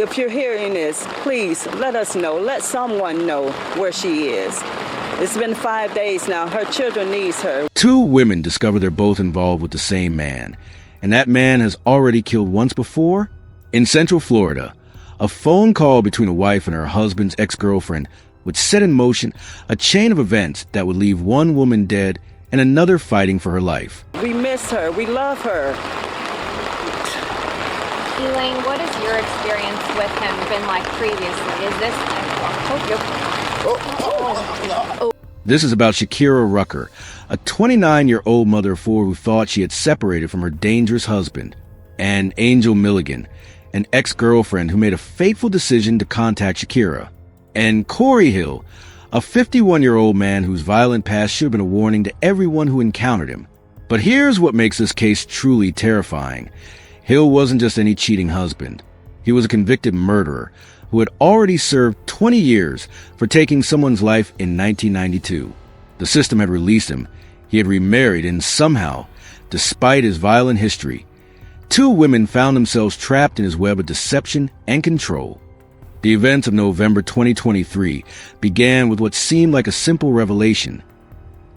If you're hearing this, please let us know. Let someone know where she is. It's been 5 days now. Her children need her. 2 women discover they're both involved with the same man, and that man has already killed once before. In Central Florida, a phone call between a wife and her husband's ex-girlfriend would set in motion a chain of events that would leave one woman dead and another fighting for her life. We miss her. We love her. Elaine, what has your experience with him been like previously? Is this... This is about Shakeira Rucker, a 29-year-old mother of 4 who thought she had separated from her dangerous husband, and Angel Milligan, an ex-girlfriend who made a fateful decision to contact Shakeira, and Cory Hill, a 51-year-old man whose violent past should have been a warning to everyone who encountered him. But here's what makes this case truly terrifying. Hill wasn't just any cheating husband. He was a convicted murderer who had already served 20 years for taking someone's life in 1992. The system had released him. He had remarried, and somehow, despite his violent history, 2 women found themselves trapped in his web of deception and control. The events of November 2023 began with what seemed like a simple revelation.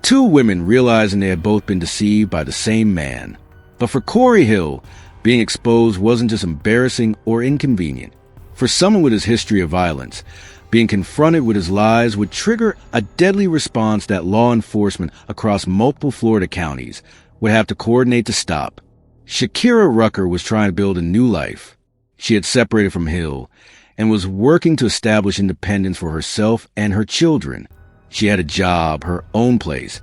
2 women realizing they had both been deceived by the same man. But for Cory Hill, being exposed wasn't just embarrassing or inconvenient. For someone with his history of violence, being confronted with his lies would trigger a deadly response that law enforcement across multiple Florida counties would have to coordinate to stop. Shakeira Rucker was trying to build a new life. She had separated from Hill and was working to establish independence for herself and her children. She had a job, her own place,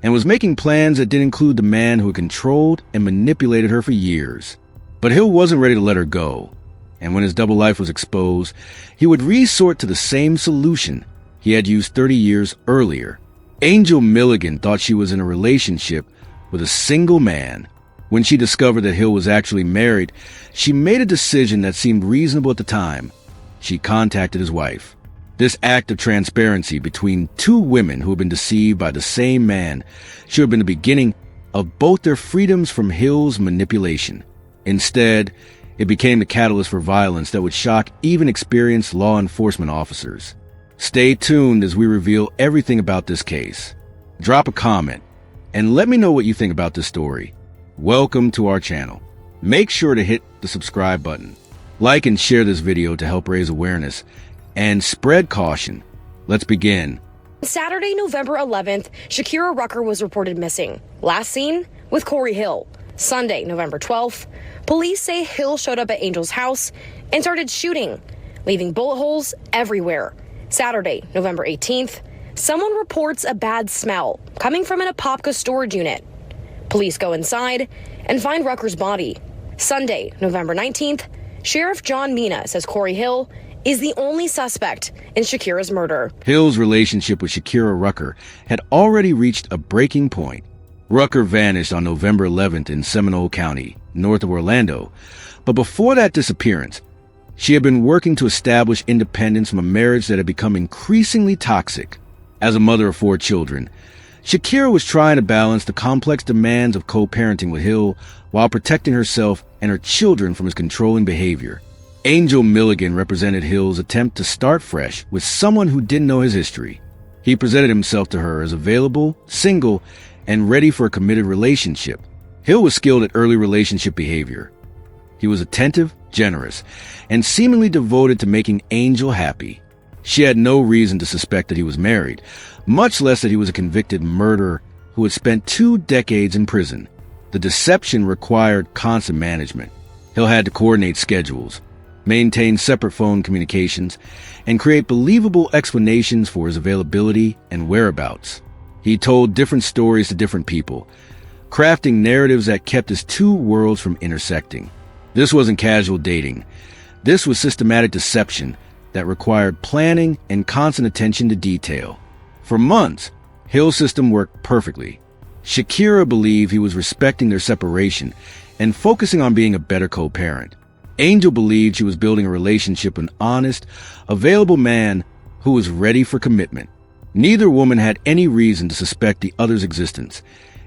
and was making plans that didn't include the man who had controlled and manipulated her for years. But Hill wasn't ready to let her go. And when his double life was exposed, he would resort to the same solution he had used 30 years earlier. Angel Milligan thought she was in a relationship with a single man. When she discovered that Hill was actually married, she made a decision that seemed reasonable at the time. She contacted his wife. This act of transparency between 2 women who had been deceived by the same man should have been the beginning of both their freedoms from Hill's manipulation. Instead, it became the catalyst for violence that would shock even experienced law enforcement officers. Stay tuned as we reveal everything about this case. Drop a comment and let me know what you think about this story. Welcome to our channel. Make sure to hit the subscribe button. Like and share this video to help raise awareness and spread caution. Let's begin. Saturday, November 11th, Shakeira Rucker was reported missing. Last seen with Cory Hill. Sunday, November 12th, police say Hill showed up at Angel's house and started shooting, leaving bullet holes everywhere. Saturday, November 18th, someone reports a bad smell coming from an Apopka storage unit. Police go inside and find Rucker's body. Sunday, November 19th, Sheriff John Mina says Cory Hill is the only suspect in Shakeira's murder. Hill's relationship with Shakeira Rucker had already reached a breaking point. Rucker vanished on November 11th in Seminole County, north of Orlando. But before that disappearance, she had been working to establish independence from a marriage that had become increasingly toxic. As a mother of 4 children, Shakeira was trying to balance the complex demands of co-parenting with Hill while protecting herself and her children from his controlling behavior. Angel Milligan represented Hill's attempt to start fresh with someone who didn't know his history. He presented himself to her as available, single, and ready for a committed relationship. Hill was skilled at early relationship behavior. He was attentive, generous, and seemingly devoted to making Angel happy. She had no reason to suspect that he was married, much less that he was a convicted murderer who had spent 2 decades in prison. The deception required constant management. Hill had to coordinate schedules, maintain separate phone communications, and create believable explanations for his availability and whereabouts. He told different stories to different people, crafting narratives that kept his 2 worlds from intersecting. This wasn't casual dating. This was systematic deception that required planning and constant attention to detail. For months, Hill's system worked perfectly. Shakeira believed he was respecting their separation and focusing on being a better co-parent. Angel believed she was building a relationship with an honest, available man who was ready for commitment. Neither woman had any reason to suspect the other's existence,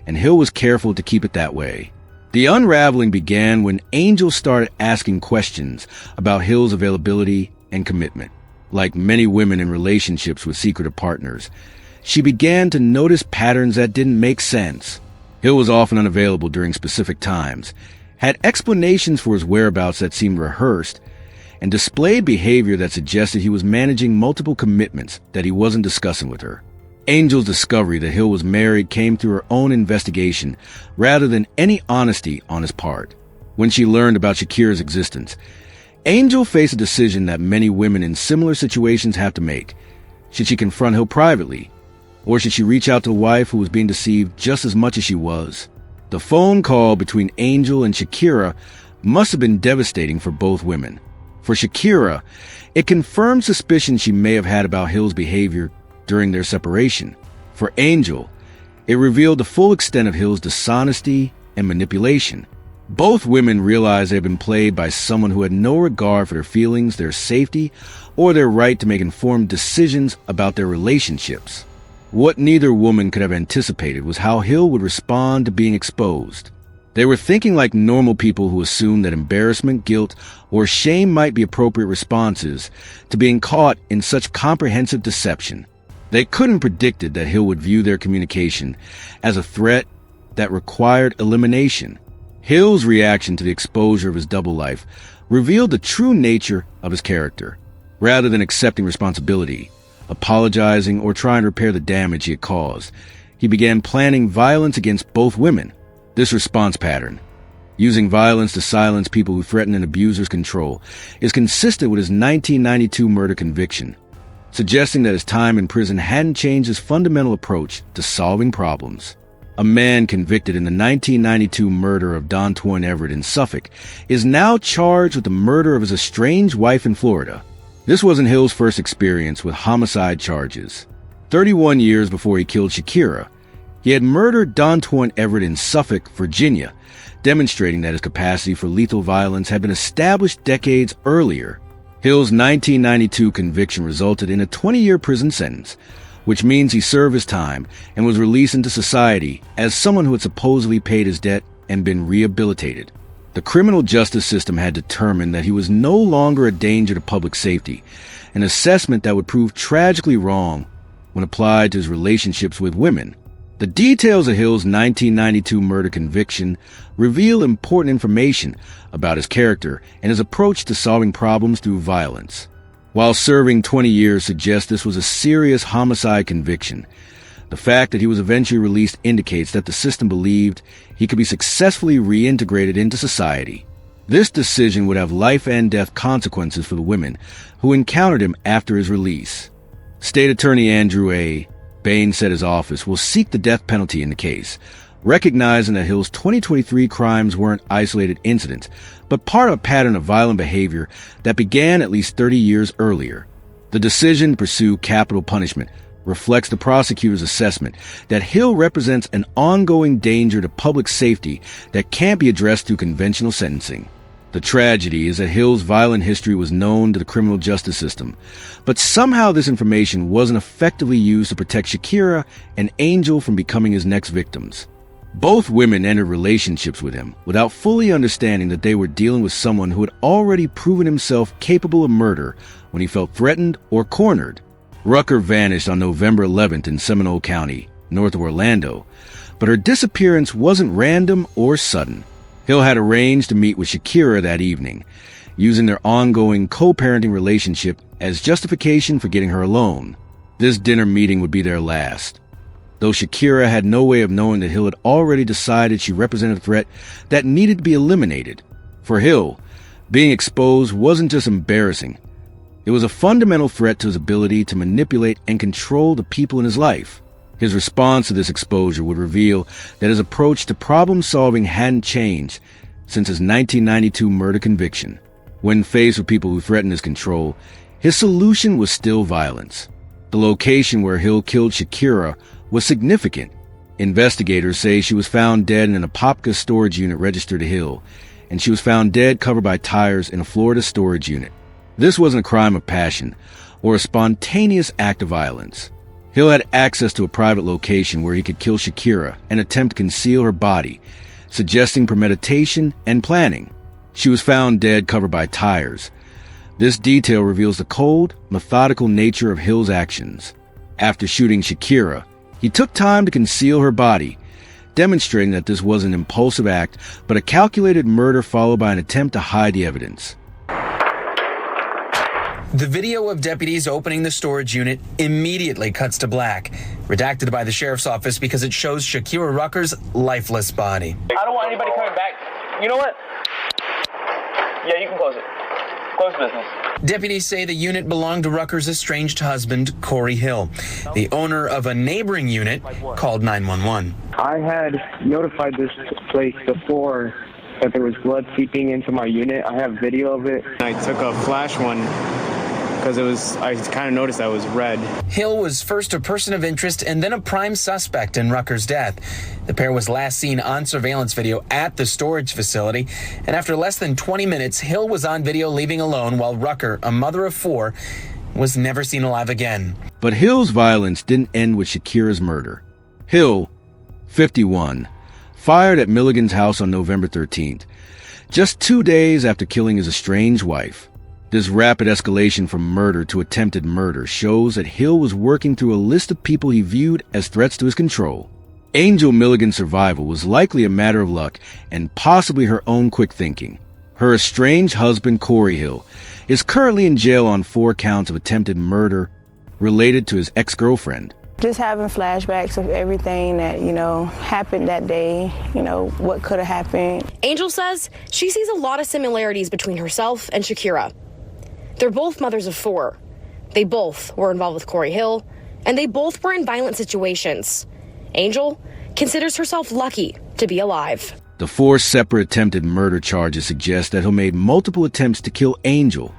and Hill was careful to keep it that way. The unraveling began when Angel started asking questions about Hill's availability and commitment. Like many women in relationships with secretive partners, she began to notice patterns that didn't make sense. Hill was often unavailable during specific times, had explanations for his whereabouts that seemed rehearsed, and displayed behavior that suggested he was managing multiple commitments that he wasn't discussing with her. Angel's discovery that Hill was married came through her own investigation rather than any honesty on his part. When she learned about Shakeira's existence, Angel faced a decision that many women in similar situations have to make. Should she confront Hill privately? Or should she reach out to the wife who was being deceived just as much as she was? The phone call between Angel and Shakeira must have been devastating for both women. For Shakeira, it confirmed suspicions she may have had about Hill's behavior during their separation. For Angel, it revealed the full extent of Hill's dishonesty and manipulation. Both women realized they had been played by someone who had no regard for their feelings, their safety, or their right to make informed decisions about their relationships. What neither woman could have anticipated was how Hill would respond to being exposed. They were thinking like normal people who assumed that embarrassment, guilt, or shame might be appropriate responses to being caught in such comprehensive deception. They couldn't have predicted that Hill would view their communication as a threat that required elimination. Hill's reaction to the exposure of his double life revealed the true nature of his character. Rather than accepting responsibility, apologizing, or trying to repair the damage he had caused, he began planning violence against both women. This response pattern, using violence to silence people who threaten an abuser's control, is consistent with his 1992 murder conviction, suggesting that his time in prison hadn't changed his fundamental approach to solving problems. A man convicted in the 1992 murder of Dontoine Everett in Suffolk is now charged with the murder of his estranged wife in Florida. This wasn't Hill's first experience with homicide charges. 31 years before he killed Shakeira, he had murdered Dontoine Everett in Suffolk, Virginia, demonstrating that his capacity for lethal violence had been established decades earlier. Hill's 1992 conviction resulted in a 20-year prison sentence, which means he served his time and was released into society as someone who had supposedly paid his debt and been rehabilitated. The criminal justice system had determined that he was no longer a danger to public safety, an assessment that would prove tragically wrong when applied to his relationships with women. The details of Hill's 1992 murder conviction reveal important information about his character and his approach to solving problems through violence. While serving 20 years suggests this was a serious homicide conviction, the fact that he was eventually released indicates that the system believed he could be successfully reintegrated into society. This decision would have life and death consequences for the women who encountered him after his release. State Attorney Andrew A. Bain said his office will seek the death penalty in the case, recognizing that Hill's 2023 crimes weren't isolated incidents, but part of a pattern of violent behavior that began at least 30 years earlier. The decision to pursue capital punishment reflects the prosecutor's assessment that Hill represents an ongoing danger to public safety that can't be addressed through conventional sentencing. The tragedy is that Hill's violent history was known to the criminal justice system, but somehow this information wasn't effectively used to protect Shakeira and Angel from becoming his next victims. Both women entered relationships with him without fully understanding that they were dealing with someone who had already proven himself capable of murder when he felt threatened or cornered. Rucker vanished on November 11th in Seminole County, north of Orlando, but her disappearance wasn't random or sudden. Hill had arranged to meet with Shakeira that evening, using their ongoing co-parenting relationship as justification for getting her alone. This dinner meeting would be their last, though Shakeira had no way of knowing that Hill had already decided she represented a threat that needed to be eliminated. For Hill, being exposed wasn't just embarrassing. It was a fundamental threat to his ability to manipulate and control the people in his life. His response to this exposure would reveal that his approach to problem-solving hadn't changed since his 1992 murder conviction. When faced with people who threatened his control, his solution was still violence. The location where Hill killed Shakeira was significant. Investigators say she was found dead in an Apopka storage unit registered to Hill, and she was found dead covered by tires in a Florida storage unit. This wasn't a crime of passion or a spontaneous act of violence. Hill had access to a private location where he could kill Shakeira and attempt to conceal her body, suggesting premeditation and planning. She was found dead, covered by tires. This detail reveals the cold, methodical nature of Hill's actions. After shooting Shakeira, he took time to conceal her body, demonstrating that this was an impulsive act, but a calculated murder followed by an attempt to hide the evidence. The video of deputies opening the storage unit immediately cuts to black, redacted by the sheriff's office because it shows Shakeira Rucker's lifeless body. I don't want anybody coming back. You know what? Yeah, you can close it. Close business. Deputies say the unit belonged to Rucker's estranged husband, Cory Hill. The owner of a neighboring unit called 911. I had notified this place before that there was blood seeping into my unit. I have video of it. I took a flash one because I kind of noticed that it was red. Hill was first a person of interest and then a prime suspect in Rucker's death. The pair was last seen on surveillance video at the storage facility, and after less than 20 minutes, Hill was on video leaving alone while Rucker, a mother of 4, was never seen alive again. But Hill's violence didn't end with Shakeira's murder. Hill, 51, fired at Milligan's house on November 13th, just 2 days after killing his estranged wife. This rapid escalation from murder to attempted murder shows that Hill was working through a list of people he viewed as threats to his control. Angel Milligan's survival was likely a matter of luck and possibly her own quick thinking. Her estranged husband, Cory Hill, is currently in jail on 4 counts of attempted murder related to his ex-girlfriend. Just having flashbacks of everything that, happened that day, what could have happened. Angel says she sees a lot of similarities between herself and Shakeira. They're both mothers of 4. They both were involved with Cory Hill, and they both were in violent situations. Angel considers herself lucky to be alive. The 4 separate attempted murder charges suggest that Hill made multiple attempts to kill Angel,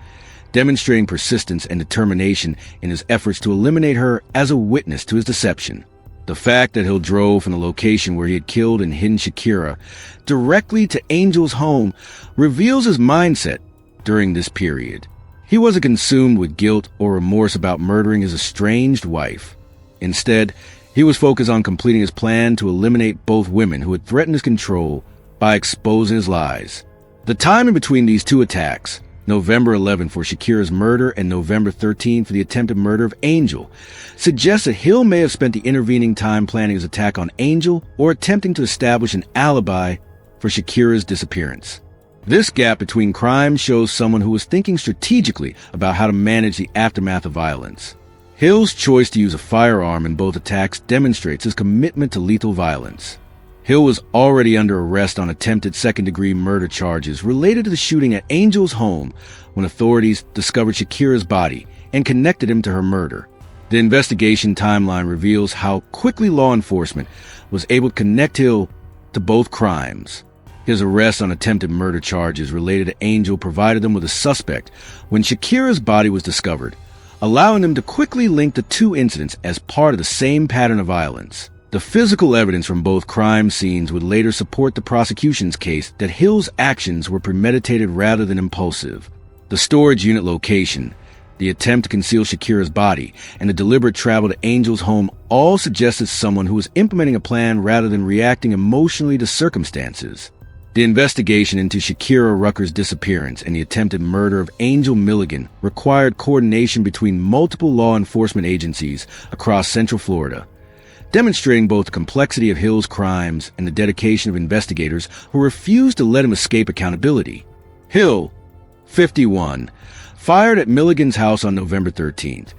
demonstrating persistence and determination in his efforts to eliminate her as a witness to his deception. The fact that Hill drove from the location where he had killed and hidden Shakeira directly to Angel's home reveals his mindset during this period. He wasn't consumed with guilt or remorse about murdering his estranged wife. Instead, he was focused on completing his plan to eliminate both women who had threatened his control by exposing his lies. The time in between these 2 attacks, November 11 for Shakeira's murder and November 13 for the attempted murder of Angel, suggests that Hill may have spent the intervening time planning his attack on Angel or attempting to establish an alibi for Shakeira's disappearance. This gap between crimes shows someone who was thinking strategically about how to manage the aftermath of violence. Hill's choice to use a firearm in both attacks demonstrates his commitment to lethal violence. Hill was already under arrest on attempted second-degree murder charges related to the shooting at Angel's home when authorities discovered Shakeira's body and connected him to her murder. The investigation timeline reveals how quickly law enforcement was able to connect Hill to both crimes. His arrest on attempted murder charges related to Angel provided them with a suspect when Shakeira's body was discovered, allowing them to quickly link the 2 incidents as part of the same pattern of violence. The physical evidence from both crime scenes would later support the prosecution's case that Hill's actions were premeditated rather than impulsive. The storage unit location, the attempt to conceal Shakeira's body, and the deliberate travel to Angel's home all suggested someone who was implementing a plan rather than reacting emotionally to circumstances. The investigation into Shakeira Rucker's disappearance and the attempted murder of Angel Milligan required coordination between multiple law enforcement agencies across Central Florida, demonstrating both the complexity of Hill's crimes and the dedication of investigators who refused to let him escape accountability. Hill, 51, fired at Milligan's house on November 13th,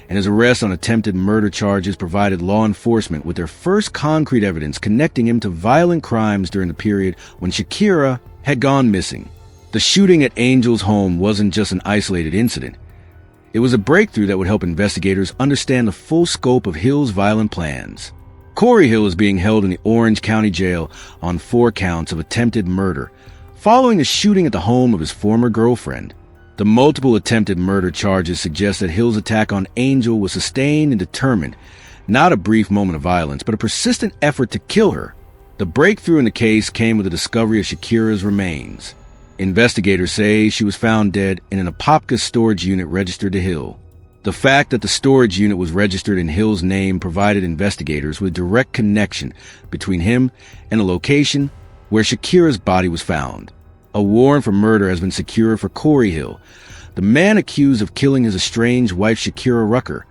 and his arrest on attempted murder charges provided law enforcement with their first concrete evidence connecting him to violent crimes during the period when Shakeira had gone missing. The shooting at Angel's home wasn't just an isolated incident. It was a breakthrough that would help investigators understand the full scope of Hill's violent plans. Cory Hill is being held in the Orange County Jail on 4 counts of attempted murder, following the shooting at the home of his former girlfriend. The multiple attempted murder charges suggest that Hill's attack on Angel was sustained and determined, not a brief moment of violence, but a persistent effort to kill her. The breakthrough in the case came with the discovery of Shakeira's remains. Investigators say she was found dead in an Apopka storage unit registered to Hill. The fact that the storage unit was registered in Hill's name provided investigators with direct connection between him and the location where Shakeira's body was found. A warrant for murder has been secured for Cory Hill, the man accused of killing his estranged wife Shakeira Rucker,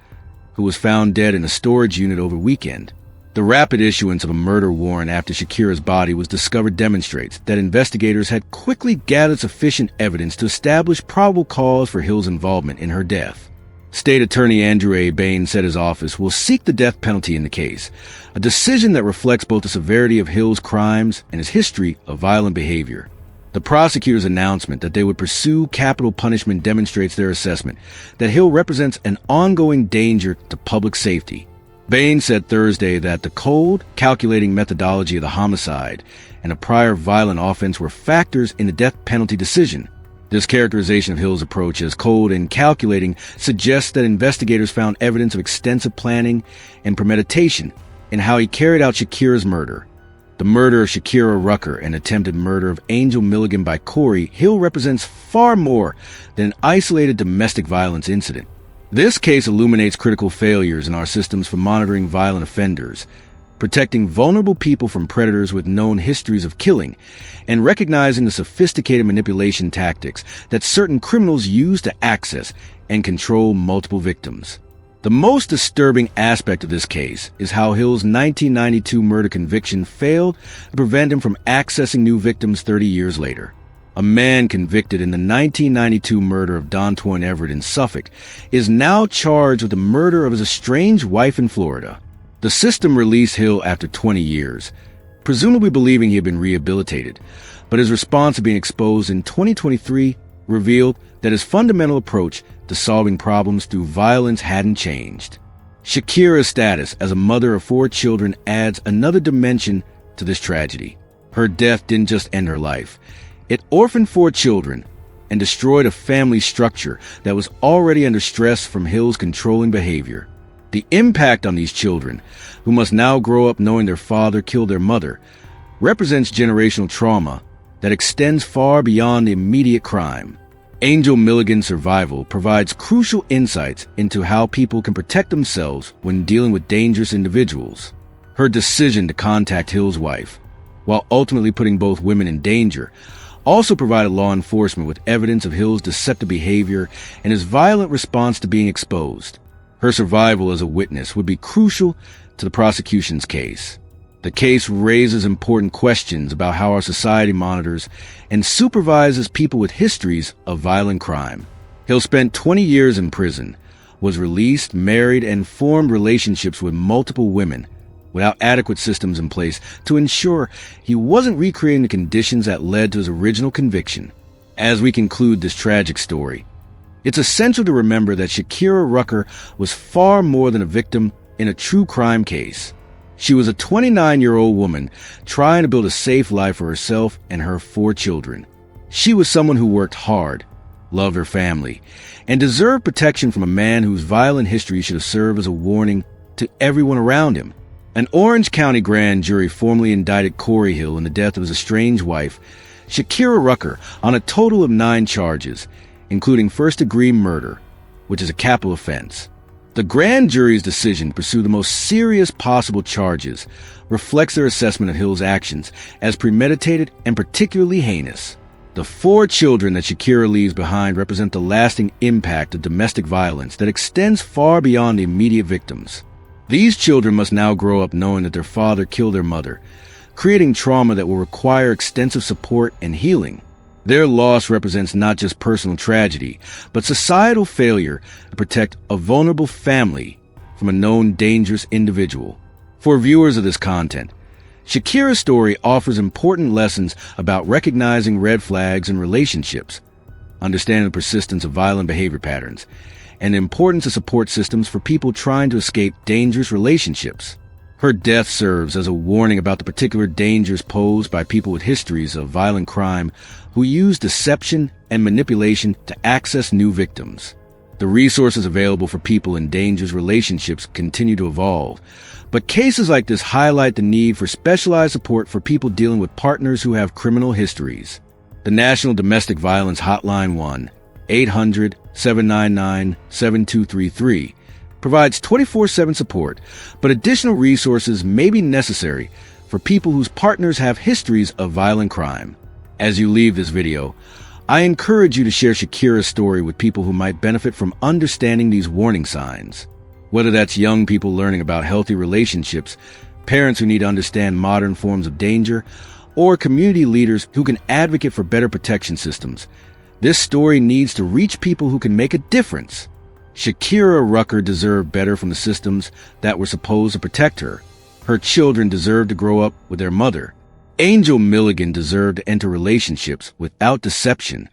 who was found dead in a storage unit over the weekend. The rapid issuance of a murder warrant after Shakeira's body was discovered demonstrates that investigators had quickly gathered sufficient evidence to establish probable cause for Hill's involvement in her death. State Attorney Andrew A. Bain said his office will seek the death penalty in the case, a decision that reflects both the severity of Hill's crimes and his history of violent behavior. The prosecutor's announcement that they would pursue capital punishment demonstrates their assessment that Hill represents an ongoing danger to public safety. Bain said Thursday that the cold, calculating methodology of the homicide and a prior violent offense were factors in the death penalty decision. This characterization of Hill's approach as cold and calculating suggests that investigators found evidence of extensive planning and premeditation in how he carried out Shakeira's murder. The murder of Shakeira Rucker and attempted murder of Angel Milligan by Cory Hill represents far more than an isolated domestic violence incident. This case illuminates critical failures in our systems for monitoring violent offenders, protecting vulnerable people from predators with known histories of killing, and recognizing the sophisticated manipulation tactics that certain criminals use to access and control multiple victims. The most disturbing aspect of this case is how Hill's 1992 murder conviction failed to prevent him from accessing new victims 30 years later. A man convicted in the 1992 murder of Dontoine Everett in Suffolk is now charged with the murder of his estranged wife in Florida. The system released Hill after 20 years, presumably believing he had been rehabilitated, but his response to being exposed in 2023 revealed that his fundamental approach to solving problems through violence hadn't changed. Shakeira's status as a mother of 4 children adds another dimension to this tragedy. Her death didn't just end her life. It orphaned 4 children and destroyed a family structure that was already under stress from Hill's controlling behavior. The impact on these children, who must now grow up knowing their father killed their mother, represents generational trauma that extends far beyond the immediate crime. Angel Milligan's survival provides crucial insights into how people can protect themselves when dealing with dangerous individuals. Her decision to contact Hill's wife, while ultimately putting both women in danger, also provided law enforcement with evidence of Hill's deceptive behavior and his violent response to being exposed. Her survival as a witness would be crucial to the prosecution's case. The case raises important questions about how our society monitors and supervises people with histories of violent crime. Hill spent 20 years in prison, was released, married, and formed relationships with multiple women without adequate systems in place to ensure he wasn't recreating the conditions that led to his original conviction. As we conclude this tragic story, it's essential to remember that Shakeira Rucker was far more than a victim in a true crime case. She was a 29-year-old woman trying to build a safe life for herself and her 4 children. She was someone who worked hard, loved her family, and deserved protection from a man whose violent history should have served as a warning to everyone around him. An Orange County grand jury formally indicted Cory Hill in the death of his estranged wife, Shakeira Rucker, on a total of 9 charges, including first-degree murder, which is a capital offense. The grand jury's decision to pursue the most serious possible charges reflects their assessment of Hill's actions as premeditated and particularly heinous. The 4 children that Shakeira leaves behind represent the lasting impact of domestic violence that extends far beyond the immediate victims. These children must now grow up knowing that their father killed their mother, creating trauma that will require extensive support and healing. Their loss represents not just personal tragedy, but societal failure to protect a vulnerable family from a known dangerous individual. For viewers of this content, Shakeira's story offers important lessons about recognizing red flags in relationships, understanding the persistence of violent behavior patterns, and the importance of support systems for people trying to escape dangerous relationships. Her death serves as a warning about the particular dangers posed by people with histories of violent crime who use deception and manipulation to access new victims. The resources available for people in dangerous relationships continue to evolve, but cases like this highlight the need for specialized support for people dealing with partners who have criminal histories. The National Domestic Violence Hotline 1-800-799-7233 provides 24/7 support, but additional resources may be necessary for people whose partners have histories of violent crime. As you leave this video, I encourage you to share Shakeira's story with people who might benefit from understanding these warning signs. Whether that's young people learning about healthy relationships, parents who need to understand modern forms of danger, or community leaders who can advocate for better protection systems, this story needs to reach people who can make a difference. Shakeira Rucker deserved better from the systems that were supposed to protect her. Her children deserved to grow up with their mother. Angel Milligan deserved to enter relationships without deception